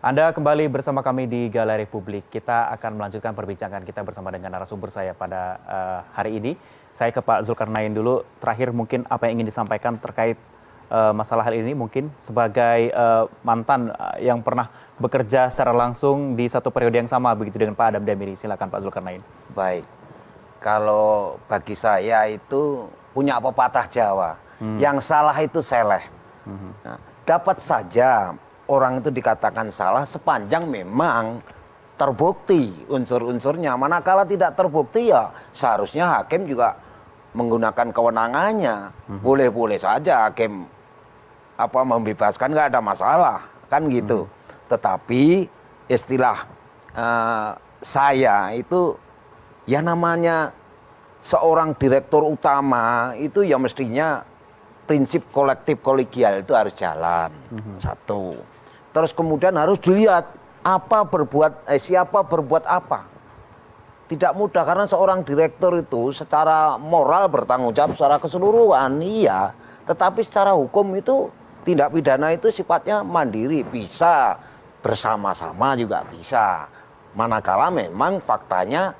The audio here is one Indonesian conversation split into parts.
Anda kembali bersama kami di Galeri Publik. Kita akan melanjutkan perbincangan kita bersama dengan narasumber saya pada hari ini. Saya ke Pak Zulkarnain dulu. Terakhir mungkin apa yang ingin disampaikan terkait masalah hal ini mungkin sebagai mantan yang pernah bekerja secara langsung di satu periode yang sama begitu dengan Pak Adam Damiri. Silakan Pak Zulkarnain. Baik, kalau bagi saya itu punya pepatah Jawa, yang salah itu seleh. Nah, dapat saja orang itu dikatakan salah sepanjang memang terbukti unsur-unsurnya. Manakala tidak terbukti ya seharusnya hakim juga menggunakan kewenangannya. Boleh-boleh saja hakim membebaskan, nggak ada masalah kan gitu. Tetapi istilah saya itu ya namanya seorang direktur utama itu ya mestinya prinsip kolektif kolegial itu harus jalan. Satu. Terus kemudian harus dilihat siapa berbuat apa. Tidak mudah karena seorang direktur itu secara moral bertanggung jawab secara keseluruhan, iya. Tetapi secara hukum itu tindak pidana itu sifatnya mandiri, bisa bersama-sama juga bisa. Manakala memang faktanya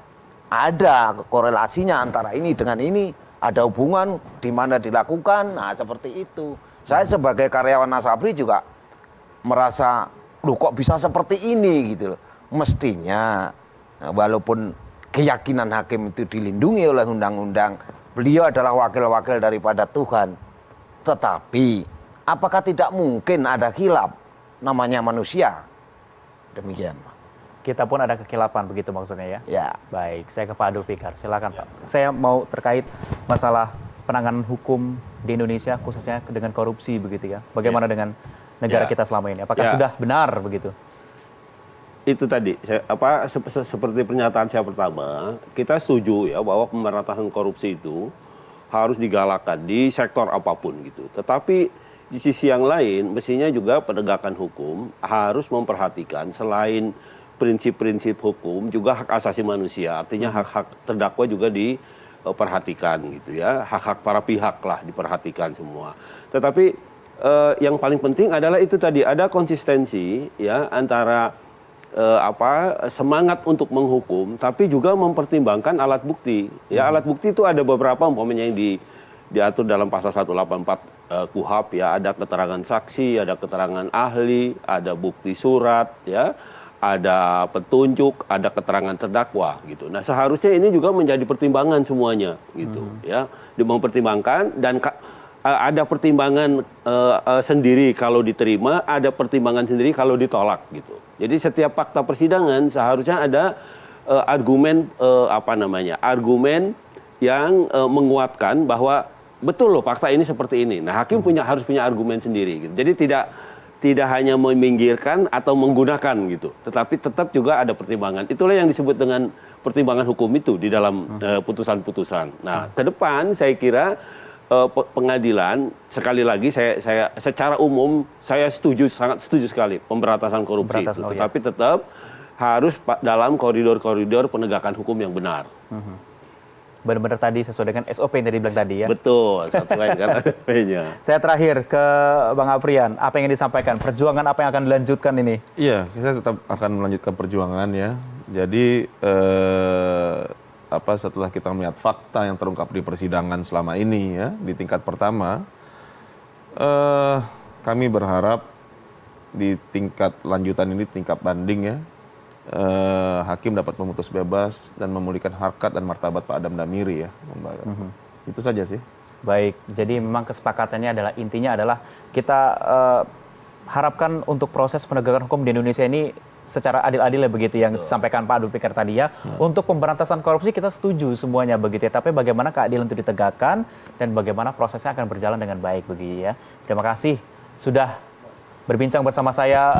ada korelasinya antara ini dengan ini, ada hubungan di mana dilakukan, nah seperti itu. Saya sebagai karyawan Asabri juga merasa, loh kok bisa seperti ini gitu loh. Mestinya walaupun keyakinan hakim itu dilindungi oleh undang-undang, beliau adalah wakil-wakil daripada Tuhan. Tetapi apakah tidak mungkin ada khilaf, namanya manusia? Demikian. Kita pun ada kekilapan begitu maksudnya ya? Ya. Baik, saya ke Pak Abdul Fikar. Silakan Pak. Saya mau terkait masalah penanganan hukum di Indonesia khususnya dengan korupsi begitu ya. Bagaimana dengan negara kita selama ini? Apakah sudah benar begitu? Itu tadi, seperti pernyataan saya pertama, kita setuju ya bahwa pemberantasan korupsi itu harus digalakkan di sektor apapun gitu. Tetapi di sisi yang lain, mestinya juga penegakan hukum harus memperhatikan selain prinsip-prinsip hukum juga hak asasi manusia. Artinya hak-hak terdakwa juga diperhatikan gitu ya. Hak-hak para pihak lah diperhatikan semua. Tetapi yang paling penting adalah itu tadi, ada konsistensi ya antara semangat untuk menghukum tapi juga mempertimbangkan alat bukti. Ya, alat bukti itu ada beberapa umpamanya yang diatur dalam pasal 184 KUHP ya, ada keterangan saksi, ada keterangan ahli, ada bukti surat ya, ada petunjuk, ada keterangan terdakwa gitu. Nah, seharusnya ini juga menjadi pertimbangan semuanya gitu ya. Mempertimbangkan dan ada pertimbangan sendiri kalau diterima, ada pertimbangan sendiri kalau ditolak gitu. Jadi setiap fakta persidangan seharusnya ada argumen argumen yang menguatkan bahwa betul loh fakta ini seperti ini. Nah, hakim harus punya argumen sendiri gitu. Jadi tidak hanya meminggirkan atau menggunakan gitu, tetapi tetap juga ada pertimbangan. Itulah yang disebut dengan pertimbangan hukum itu di dalam putusan-putusan. Nah, ke depan saya kira pengadilan, sekali lagi saya secara umum saya sangat setuju sekali pemberantasan korupsi itu. Tetapi tetap harus dalam koridor-koridor penegakan hukum yang benar. Benar-benar tadi sesuai dengan SOP yang tadi bilang tadi ya. Betul, sesuai dengan SOP-nya. Saya terakhir ke Bang Afrian, apa yang disampaikan? Perjuangan apa yang akan dilanjutkan ini? Iya, saya tetap akan melanjutkan perjuangan ya. Jadi setelah kita melihat fakta yang terungkap di persidangan selama ini ya, di tingkat pertama, kami berharap di tingkat lanjutan ini, tingkat banding ya, hakim dapat memutus bebas dan memulihkan harkat dan martabat Pak Adam Damiri ya. Itu saja sih. Baik, jadi memang kesepakatannya adalah, intinya adalah kita harapkan untuk proses penegakan hukum di Indonesia ini secara adil-adil ya begitu yang disampaikan Pak Abdul Fikar tadi ya. Untuk pemberantasan korupsi kita setuju semuanya begitu ya. Tapi bagaimana keadilan itu ditegakkan dan bagaimana prosesnya akan berjalan dengan baik begitu ya. Terima kasih sudah berbincang bersama saya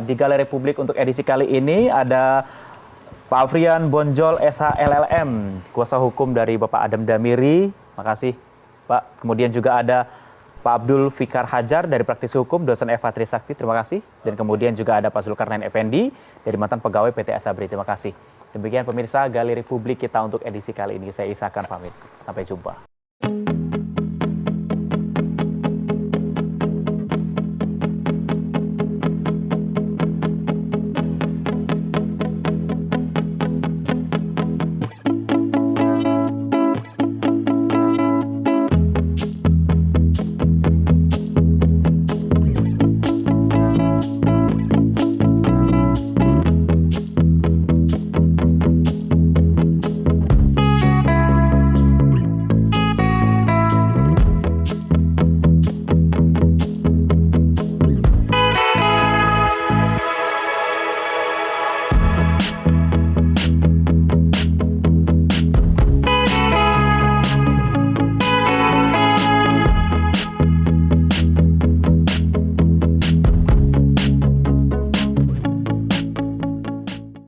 di Galeri Publik untuk edisi kali ini. Ada Pak Afrian Bonjol SHLLM, kuasa hukum dari Bapak Adam Damiri. Makasih Pak. Kemudian juga ada Pak Abdul Fikar Hajar dari praktisi hukum, dosen FH Trisakti, terima kasih. Dan kemudian juga ada Pak Zulkarnain Effendi dari mantan pegawai PT Asabri, terima kasih. Demikian pemirsa Galeri Publik kita untuk edisi kali ini. Saya Isakan pamit, sampai jumpa.